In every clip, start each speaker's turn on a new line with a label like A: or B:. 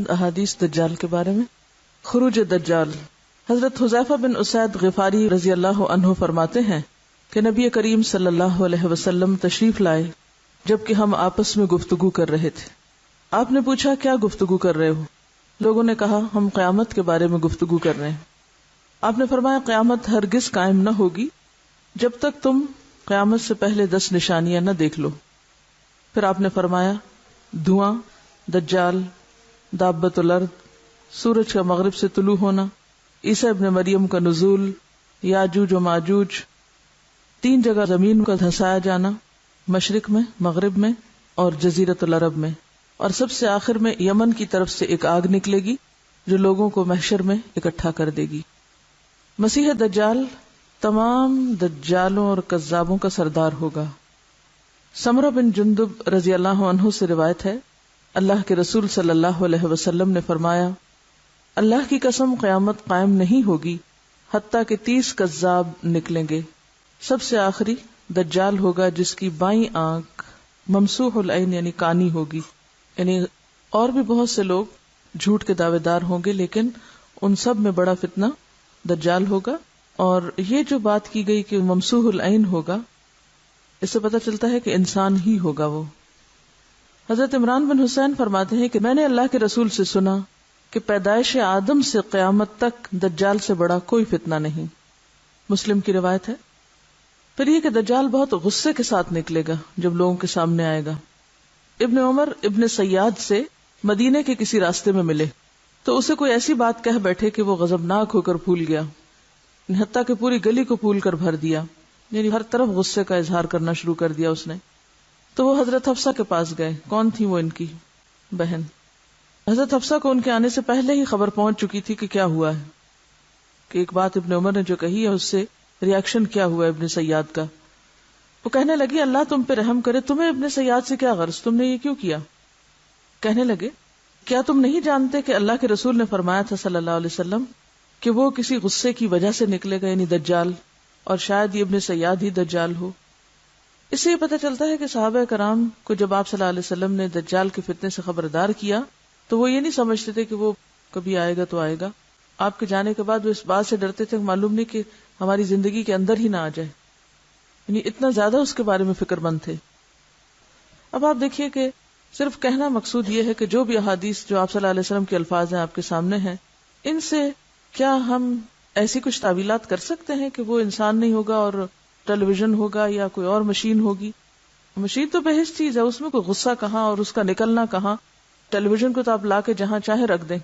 A: احادیث دجال کے بارے میں. خروج دجال. حضرت حذیفہ بن اسید غفاری رضی اللہ عنہ فرماتے ہیں کہ نبی کریم صلی اللہ علیہ وسلم تشریف لائے جبکہ ہم آپس میں گفتگو کر رہے تھے. آپ نے پوچھا کیا گفتگو کر رہے ہو؟ لوگوں نے کہا ہم قیامت کے بارے میں گفتگو کر رہے ہیں. آپ نے فرمایا قیامت ہرگز قائم نہ ہوگی جب تک تم قیامت سے پہلے 10 نشانیاں نہ دیکھ لو. پھر آپ نے فرمایا دھواں، دجال، دابۃ الارض، سورج کا مغرب سے طلوع ہونا، عیسیٰ ابن مریم کا نزول، یاجوج و ماجوج، 3 جگہ زمین کا دھسایا جانا، مشرق میں، مغرب میں اور جزیرۃ العرب میں، اور سب سے آخر میں یمن کی طرف سے ایک آگ نکلے گی جو لوگوں کو محشر میں اکٹھا کر دے گی. مسیح دجال تمام دجالوں اور کذابوں کا سردار ہوگا. سمرہ بن جندب رضی اللہ عنہ سے روایت ہے اللہ کے رسول صلی اللہ علیہ وسلم نے فرمایا اللہ کی قسم قیامت قائم نہیں ہوگی حتیٰ کہ 30 کذاب نکلیں گے. سب سے آخری دجال ہوگا جس کی بائیں آنکھ ممسوح العین یعنی کانی ہوگی. یعنی اور بھی بہت سے لوگ جھوٹ کے دعوے دار ہوں گے لیکن ان سب میں بڑا فتنہ دجال ہوگا. اور یہ جو بات کی گئی کہ ممسوح العین ہوگا اس سے پتہ چلتا ہے کہ انسان ہی ہوگا وہ. حضرت عمران بن حسین فرماتے ہیں کہ میں نے اللہ کے رسول سے سنا کہ پیدائش آدم سے قیامت تک دجال سے بڑا کوئی فتنہ نہیں. مسلم کی روایت ہے. پھر یہ کہ دجال بہت غصے کے ساتھ نکلے گا جب لوگوں کے سامنے آئے گا. ابن عمر ابن سیاد سے مدینے کے کسی راستے میں ملے تو اسے کوئی ایسی بات کہہ بیٹھے کہ وہ غضبناک ہو کر پھول گیا، حتیٰ کہ پوری گلی کو پھول کر بھر دیا. یعنی ہر طرف غصے کا اظہار کرنا شروع کر دیا اس نے. تو وہ حضرت حفصہ کے پاس گئے. کون تھی وہ؟ ان کی بہن. حضرت حفصہ کو ان کے آنے سے پہلے ہی خبر پہنچ چکی تھی کہ کیا ہوا ہے، کہ ایک بات ابن عمر نے جو کہی ہے اس سے ریاکشن کیا ہوا ہے ابن سیاد کا. وہ کہنے لگی اللہ تم پہ رحم کرے، تمہیں ابن سیاد سے کیا غرض، تم نے یہ کیوں کیا؟ کہنے لگے کیا تم نہیں جانتے کہ اللہ کے رسول نے فرمایا تھا صلی اللہ علیہ وسلم کہ وہ کسی غصے کی وجہ سے نکلے گا، یعنی دجال، اور شاید یہ ابن سیاد ہی دجال ہو. اس سے یہ پتہ چلتا ہے کہ صحابہ کرام کو جب آپ صلی اللہ علیہ وسلم نے دجال کے فتنے سے خبردار کیا تو وہ یہ نہیں سمجھتے تھے کہ وہ کبھی آئے گا تو آئے گا. آپ کے جانے کے بعد وہ اس بات سے ڈرتے تھے کہ معلوم نہیں کہ ہماری زندگی کے اندر ہی نہ آ جائے. یعنی اتنا زیادہ اس کے بارے میں فکر مند تھے. اب آپ دیکھیے کہ صرف کہنا مقصود یہ ہے کہ جو بھی احادیث جو آپ صلی اللہ علیہ وسلم کے الفاظ ہیں آپ کے سامنے ہیں، ان سے کیا ہم ایسی کچھ تعویلات کر سکتے ہیں کہ وہ انسان نہیں ہوگا اور ٹیلی ویژن ہوگا یا کوئی اور مشین ہوگی؟ مشین تو بحث چیز ہے، اس میں کوئی غصہ کہاں اور اس کا نکلنا کہاں. ٹیلی ویژن کو تو آپ لا کے جہاں چاہے رکھ دیں.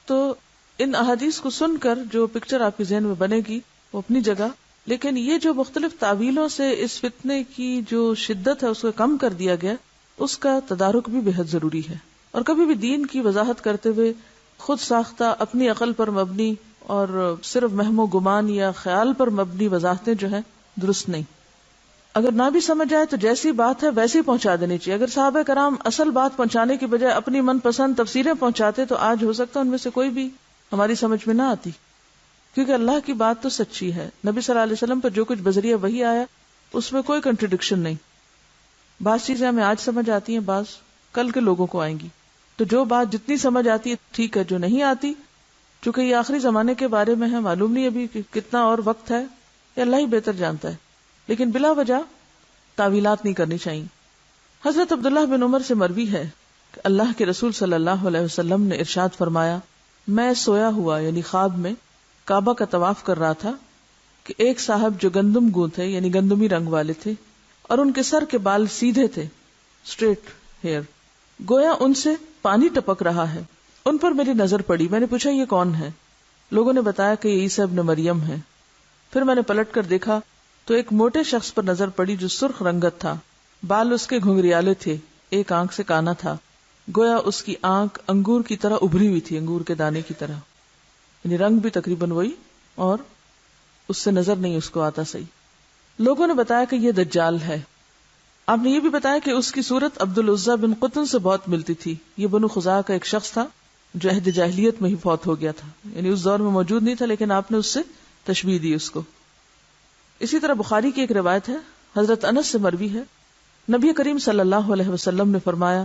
A: تو ان احادیث کو سن کر جو پکچر آپ کے ذہن میں بنے گی وہ اپنی جگہ، لیکن یہ جو مختلف تعویلوں سے اس فتنے کی جو شدت ہے اس کو کم کر دیا گیا، اس کا تدارک بھی بہت ضروری ہے. اور کبھی بھی دین کی وضاحت کرتے ہوئے خود ساختہ اپنی عقل پر مبنی اور صرف وہم و گمان یا خیال پر مبنی وضاحتیں جو ہیں درست نہیں. اگر نہ بھی سمجھ آئے تو جیسی بات ہے ویسی پہنچا دینی چاہیے. اگر صحابہ کرام اصل بات پہنچانے کی بجائے اپنی من پسند تفسیریں پہنچاتے تو آج ہو سکتا ہے ان میں سے کوئی بھی ہماری سمجھ میں نہ آتی، کیونکہ اللہ کی بات تو سچی ہے. نبی صلی اللہ علیہ وسلم پر جو کچھ بذریعہ وحی آیا اس میں کوئی کنٹرڈکشن نہیں. بعض چیزیں ہمیں آج سمجھ آتی ہیں، بعض کل کے لوگوں کو آئیں گی. تو جو بات جتنی سمجھ آتی ہے ٹھیک ہے، جو نہیں آتی چونکہ یہ آخری زمانے کے بارے میں ہے، معلوم نہیں ابھی کتنا اور وقت ہے، یہ اللہ ہی بہتر جانتا ہے، لیکن بلا وجہ تعویلات نہیں کرنی چاہیے. حضرت عبداللہ بن عمر سے مروی ہے کہ اللہ کے رسول صلی اللہ علیہ وسلم نے ارشاد فرمایا میں سویا ہوا یعنی خواب میں کعبہ کا طواف کر رہا تھا کہ ایک صاحب جو گندم گوں تھے یعنی گندمی رنگ والے تھے اور ان کے سر کے بال سیدھے تھے، اسٹریٹ ہیئر، گویا ان سے پانی ٹپک رہا ہے. ان پر میری نظر پڑی. میں نے پوچھا یہ کون ہے؟ لوگوں نے بتایا کہ یہ عیسیٰ ابن مریم ہے. پھر میں نے پلٹ کر دیکھا تو ایک موٹے شخص پر نظر پڑی جو سرخ رنگت تھا، بال اس کے گھنگریالے تھے، ایک آنکھ سے کانا تھا، گویا اس کی آنکھ انگور کی طرح ابھری ہوئی تھی، انگور کے دانے کی طرح، یعنی رنگ بھی تقریباً وہی اور اس سے نظر نہیں اس کو آتا صحیح. لوگوں نے بتایا کہ یہ دجال ہے. آپ نے یہ بھی بتایا کہ اس کی صورت عبد العزیٰ بن قطن سے بہت ملتی تھی. یہ بنو خزاعہ کا ایک شخص تھا جو عہد جاہلیت میں ہی فوت ہو گیا تھا، یعنی اس دور میں موجود نہیں تھا لیکن آپ نے اس سے تشبیہ دی اس کو. اسی طرح بخاری کی ایک روایت ہے، حضرت انس سے مروی ہے، نبی کریم صلی اللہ علیہ وسلم نے فرمایا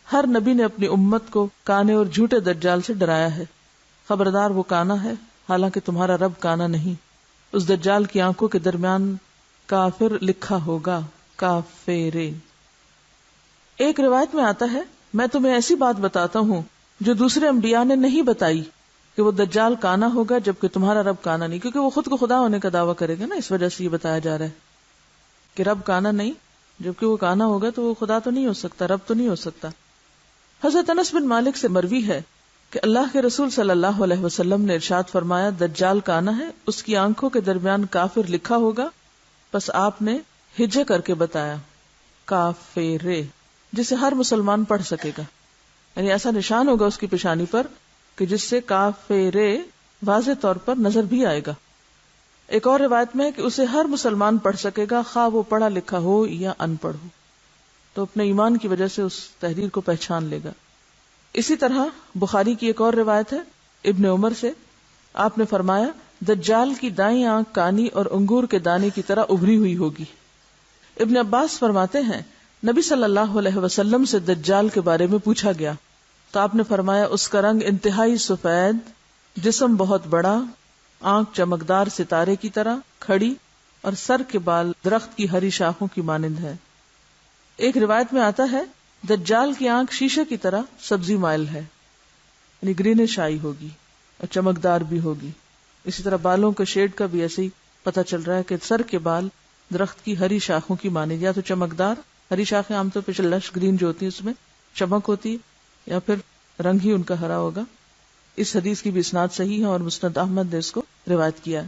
A: ہر نبی نے اپنی امت کو کانے اور جھوٹے دجال سے ڈرایا ہے. خبردار وہ کانا ہے حالانکہ تمہارا رب کانا نہیں. اس دجال کی آنکھوں کے درمیان کافر لکھا ہوگا. کافر. ایک روایت میں آتا ہے میں تمہیں ایسی بات بتاتا ہوں جو دوسرے انبیاء نے نہیں بتائی کہ وہ دجال کانا ہوگا جبکہ تمہارا رب کانا نہیں. کیونکہ وہ خود کو خدا ہونے کا دعویٰ کرے گا نا, اس وجہ سے یہ بتایا جا رہا ہے کہ رب کانا نہیں, جبکہ وہ کانا ہوگا تو وہ خدا تو نہیں ہو سکتا, رب تو نہیں ہو سکتا. حضرت انس بن مالک سے مروی ہے کہ اللہ کے رسول صلی اللہ علیہ وسلم نے ارشاد فرمایا دجال کانا ہے, اس کی آنکھوں کے درمیان کافر لکھا ہوگا. پس آپ نے ہجے کر کے بتایا کافر, جسے ہر مسلمان پڑھ سکے گا, یعنی ایسا نشان ہوگا اس کی پیشانی پر کہ جس سے کافر واضح طور پر نظر بھی آئے گا. ایک اور روایت میں ہے کہ اسے ہر مسلمان پڑھ سکے گا خواہ وہ پڑھا لکھا ہو یا ان پڑھ ہو, تو اپنے ایمان کی وجہ سے اس تحریر کو پہچان لے گا. اسی طرح بخاری کی ایک اور روایت ہے ابن عمر سے, آپ نے فرمایا دجال کی دائیں آنکھ کانی اور انگور کے دانے کی طرح ابھری ہوئی ہوگی. ابن عباس فرماتے ہیں نبی صلی اللہ علیہ وسلم سے دجال کے بارے میں پوچھا گیا تو آپ نے فرمایا اس کا رنگ انتہائی سفید, جسم بہت بڑا, آنکھ چمکدار ستارے کی طرح کھڑی اور سر کے بال درخت کی ہری شاخوں کی مانند ہے. ایک روایت میں آتا ہے دجال کی آنکھ شیشے کی طرح سبزی مائل ہے, یعنی گرینش آئی ہوگی اور چمکدار بھی ہوگی. اسی طرح بالوں کے شیڈ کا بھی ایسے ہی پتہ چل رہا ہے کہ سر کے بال درخت کی ہری شاخوں کی مانند, یا تو چمکدار, ہری شاخیں عام طور پہ لش گرین جو ہوتی ہے اس میں چمک ہوتی ہے, یا پھر رنگ ہی ان کا ہرا ہوگا. اس حدیث کی بھی اسناد صحیح ہے اور مسند احمد نے اس کو روایت کیا ہے.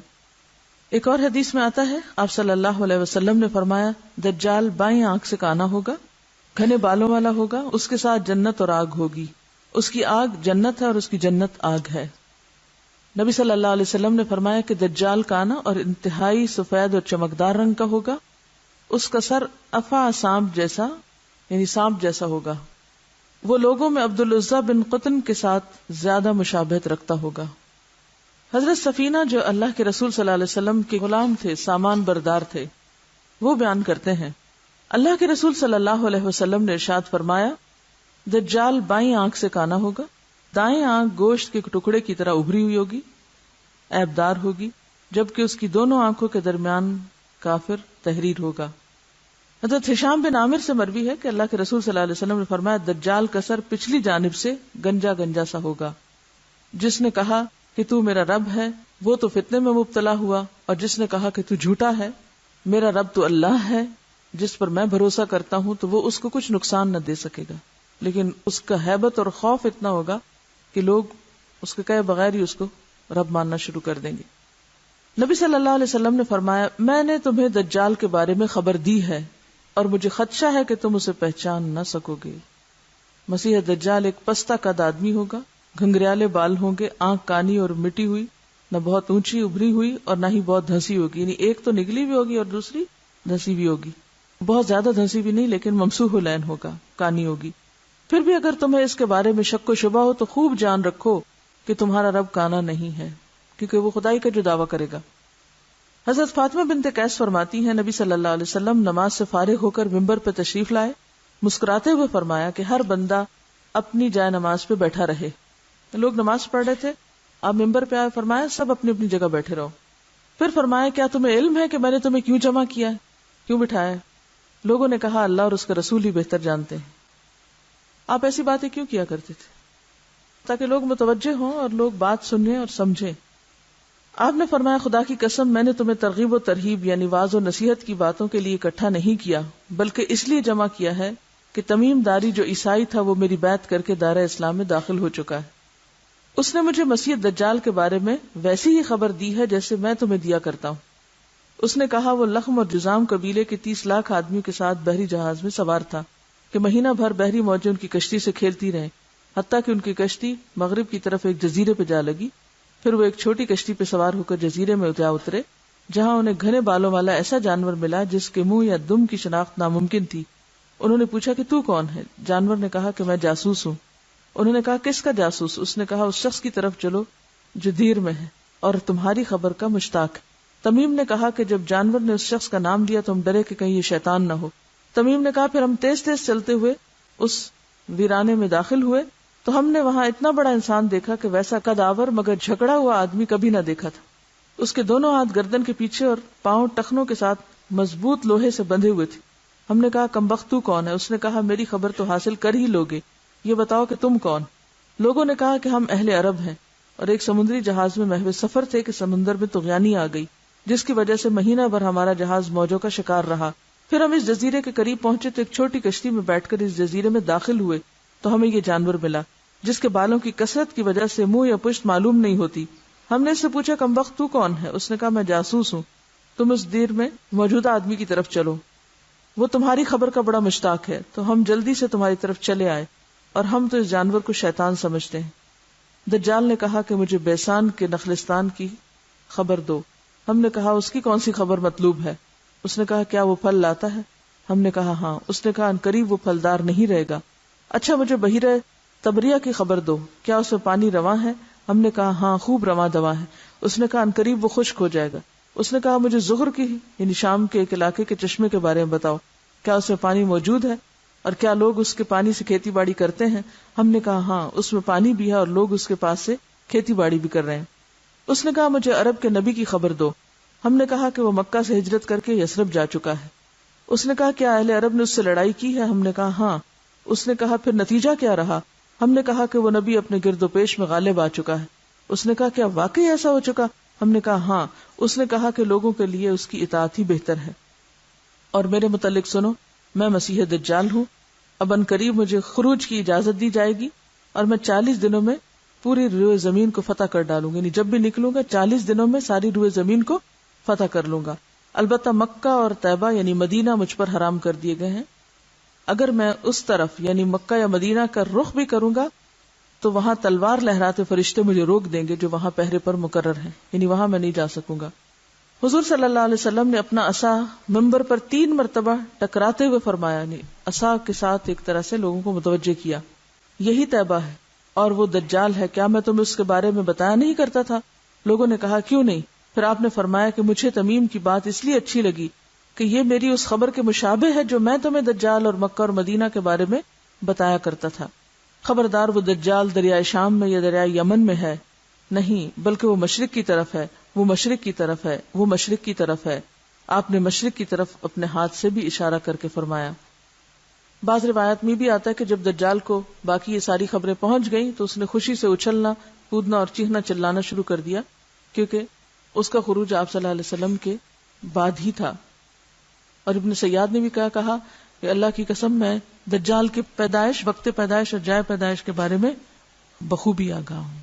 A: ایک اور حدیث میں آتا ہے آپ صلی اللہ علیہ وسلم نے فرمایا دجال بائیں آنکھ سے کانا ہوگا, گھنے بالوں والا ہوگا, اس کے ساتھ جنت اور آگ ہوگی, اس کی آگ جنت ہے اور اس کی جنت آگ ہے. نبی صلی اللہ علیہ وسلم نے فرمایا کہ دجال کانا اور انتہائی سفید اور چمکدار رنگ کا ہوگا, اس کا سر افا سانپ جیسا یعنی سانپ جیسا ہوگا. وہ لوگوں میں عبد العزیٰ بن قطن کے ساتھ زیادہ مشابہت رکھتا ہوگا. حضرت سفینہ جو اللہ کے رسول صلی اللہ علیہ وسلم کے غلام تھے, سامان بردار تھے, وہ بیان کرتے ہیں اللہ کے رسول صلی اللہ علیہ وسلم نے ارشاد فرمایا دجال بائیں آنکھ سے کانا ہوگا, دائیں آنکھ گوشت کے ٹکڑے کی طرح ابھری ہوئی ہوگی, عیبدار ہوگی, جبکہ اس کی دونوں آنکھوں کے درمیان کافر تحریر ہوگا. حضرت ہشام بن عامر سے مروی ہے کہ اللہ کے رسول صلی اللہ علیہ وسلم نے فرمایا دجال کا سر پچھلی جانب سے گنجا گنجا سا ہوگا. جس نے کہا کہ تو میرا رب ہے وہ تو فتنے میں مبتلا ہوا, اور جس نے کہا کہ تو جھوٹا ہے, میرا رب تو اللہ ہے جس پر میں بھروسہ کرتا ہوں, تو وہ اس کو کچھ نقصان نہ دے سکے گا, لیکن اس کا ہیبت اور خوف اتنا ہوگا کہ لوگ اس کے کہے بغیر ہی اس کو رب ماننا شروع کر دیں گے. نبی صلی اللہ علیہ وسلم نے فرمایا میں نے تمہیں دجال کے بارے میں خبر دی ہے اور مجھے خدشہ ہے کہ تم اسے پہچان نہ سکو گے. مسیح دجال ایک پستہ قد آدمی ہوگا, گھنگریالے بال ہوں گے, آنکھ کانی اور مٹی ہوئی, نہ بہت اونچی ابھری ہوئی اور نہ ہی بہت دھنسی ہوگی, یعنی ایک تو نگلی بھی ہوگی اور دوسری دھنسی بھی ہوگی. بہت زیادہ دھنسی بھی نہیں لیکن ممسوح العین ہوگا, کانی ہوگی. پھر بھی اگر تمہیں اس کے بارے میں شک و شبہ ہو تو خوب جان رکھو کہ تمہارا رب کانا نہیں ہے, کیونکہ وہ خدائی کا جو دعویٰ کرے گا. حضرت فاطمہ بنت قیس فرماتی ہیں نبی صلی اللہ علیہ وسلم نماز سے فارغ ہو کر ممبر پہ تشریف لائے, مسکراتے ہوئے فرمایا کہ ہر بندہ اپنی جائے نماز پہ بیٹھا رہے. لوگ نماز پڑھ رہے تھے, آپ ممبر پہ آئے, فرمایا سب اپنی اپنی جگہ بیٹھے رہو. پھر فرمایا کیا تمہیں علم ہے کہ میں نے تمہیں کیوں جمع کیا ہے, کیوں بٹھایا؟ لوگوں نے کہا اللہ اور اس کا رسول ہی بہتر جانتے ہیں. آپ ایسی باتیں کیوں کیا کرتے تھے؟ تاکہ لوگ متوجہ ہوں اور لوگ بات سنیں اور سمجھیں. آپ نے فرمایا خدا کی قسم میں نے تمہیں ترغیب و ترہیب یعنی واعظ و نصیحت کی باتوں کے لیے اکٹھا نہیں کیا, بلکہ اس لیے جمع کیا ہے کہ تمیم داری جو عیسائی تھا وہ میری بیعت کر کے دائرہ اسلام میں داخل ہو چکا ہے. اس نے مجھے مسیح دجال کے بارے میں ویسی ہی خبر دی ہے جیسے میں تمہیں دیا کرتا ہوں. اس نے کہا وہ لخم اور جزام قبیلے کے 30 لاکھ آدمیوں کے ساتھ بحری جہاز میں سوار تھا کہ مہینہ بھر بحری موجیں ان کی کشتی سے کھیلتی رہیں, حتیٰ کہ ان کی کشتی مغرب کی طرف ایک جزیرے پہ جا لگی. پھر وہ ایک چھوٹی کشتی پہ سوار ہو کر جزیرے میں جا اترے, جہاں انہیں گھنے بالوں والا ایسا جانور ملا جس کے منہ یا دم کی شناخت ناممکن تھی. انہوں نے پوچھا کہ تو کون ہے؟ جانور نے کہا کہ میں جاسوس ہوں. انہوں نے کہا کس کا جاسوس؟ اس نے کہا اس شخص کی طرف چلو جو دیر میں ہے اور تمہاری خبر کا مشتاق ہے. تمیم نے کہا کہ جب جانور نے اس شخص کا نام لیا تو ہم ڈرے کہ کہیں یہ شیطان نہ ہو. تمیم نے کہا پھر ہم تیز تیز چلتے ہوئے اس ویرانے میں داخل ہوئے تو ہم نے وہاں اتنا بڑا انسان دیکھا کہ ویسا قدآور مگر جھگڑا ہوا آدمی کبھی نہ دیکھا تھا. اس کے دونوں ہاتھ گردن کے پیچھے اور پاؤں ٹخنوں کے ساتھ مضبوط لوہے سے بندھے ہوئے تھے. ہم نے کہا کمبخت تو کون ہے؟ اس نے کہا میری خبر تو حاصل کر ہی لوگے، یہ بتاؤ کہ تم کون؟ لوگوں نے کہا کہ ہم اہل عرب ہیں اور ایک سمندری جہاز میں محو سفر تھے کہ سمندر میں طغیانی آ گئی، جس کی وجہ سے مہینہ بھر ہمارا جہاز موجوں کا شکار رہا. پھر ہم اس جزیرے کے قریب پہنچے تو ایک چھوٹی کشتی میں بیٹھ کر اس جزیرے میں داخل ہوئے تو ہمیں یہ جانور ملا جس کے بالوں کی کثرت کی وجہ سے منہ یا پشت معلوم نہیں ہوتی. ہم نے اس سے پوچھا کمبخت تو کون ہے؟ اس نے کہا میں جاسوس ہوں، تم اس دیر میں موجودہ آدمی کی طرف چلو، وہ تمہاری خبر کا بڑا مشتاق ہے. تو ہم جلدی سے تمہاری طرف چلے آئے اور ہم تو اس جانور کو شیطان سمجھتے ہیں. دجال نے کہا کہ مجھے بیسان کے نخلستان کی خبر دو. ہم نے کہا اس کی کون سی خبر مطلوب ہے؟ اس نے کہا کیا وہ پھل لاتا ہے؟ ہم نے کہا ہاں. اس نے کہا ان قریب وہ پھلدار نہیں رہے گا. اچھا مجھے بحیرہ تبریہ کی خبر دو، کیا اس میں پانی رواں ہے؟ ہم نے کہا ہاں خوب رواں دواں ہے. اس نے کہا ان قریب وہ خشک ہو جائے گا. اس نے کہا مجھے زغر کی یعنی شام کے ایک علاقے کے چشمے کے بارے میں بتاؤ، کیا اس میں پانی موجود ہے اور کیا لوگ اس کے پانی سے کھیتی باڑی کرتے ہیں؟ ہم نے کہا ہاں اس میں پانی بھی ہے اور لوگ اس کے پاس سے کھیتی باڑی بھی کر رہے ہیں. اس نے کہا مجھے عرب کے نبی کی خبر دو. ہم نے کہا کہ وہ مکہ سے ہجرت کر کے یثرب جا چکا ہے. اس نے کہا کیا اہل عرب نے اس سے لڑائی کی ہے؟ ہم نے کہا ہاں. اس نے کہا پھر نتیجہ کیا رہا؟ ہم نے کہا کہ وہ نبی اپنے گرد و پیش میں غالب آ چکا ہے. اس نے کہا کیا واقعی ایسا ہو چکا؟ ہم نے کہا ہاں. اس نے کہا کہ لوگوں کے لیے اس کی اطاعت ہی بہتر ہے. اور میرے متعلق سنو، میں مسیح دجال ہوں. اب ان قریب مجھے خروج کی اجازت دی جائے گی اور میں 40 دنوں میں پوری روئے زمین کو فتح کر ڈالوں گا. یعنی جب بھی نکلوں گا 40 دنوں میں ساری روئے زمین کو فتح کر لوں گا. البتہ مکہ اور طیبہ یعنی مدینہ مجھ پر حرام کر دیے گئے ہیں. اگر میں اس طرف یعنی مکہ یا مدینہ کا رخ بھی کروں گا تو وہاں تلوار لہراتے فرشتے مجھے روک دیں گے جو وہاں پہرے پر مقرر ہیں، یعنی وہاں میں نہیں جا سکوں گا. حضور صلی اللہ علیہ وسلم نے اپنا عصا منبر پر 3 مرتبہ ٹکراتے ہوئے فرمایا، یعنی عصا کے ساتھ ایک طرح سے لوگوں کو متوجہ کیا، یہی طیبہ ہے اور وہ دجال ہے، کیا میں تمہیں اس کے بارے میں بتایا نہیں کرتا تھا؟ لوگوں نے کہا کیوں نہیں؟ پھر آپ نے فرمایا کہ مجھے تمیم کی بات اس لیے اچھی لگی کہ یہ میری اس خبر کے مشابہ ہے جو میں تمہیں دجال اور مکہ اور مدینہ کے بارے میں بتایا کرتا تھا. خبردار وہ دجال دریائے شام میں یا دریائے یمن میں ہے نہیں، بلکہ وہ مشرق کی طرف ہے، وہ مشرق کی طرف ہے، وہ مشرق کی طرف ہے. آپ نے مشرق کی طرف اپنے ہاتھ سے بھی اشارہ کر کے فرمایا. بعض روایات میں بھی آتا ہے کہ جب دجال کو باقی یہ ساری خبریں پہنچ گئیں تو اس نے خوشی سے اچھلنا، کودنا اور چیخنا چلانا شروع کر دیا، کیونکہ اس کا خروج آپ صلی اللہ علیہ وسلم کے بعد ہی تھا. اور ابن سیاد نے بھی کہا کہ اللہ کی قسم میں دجال کی پیدائش، وقت پیدائش اور جائے پیدائش کے بارے میں بخوبی آگاہ ہوں.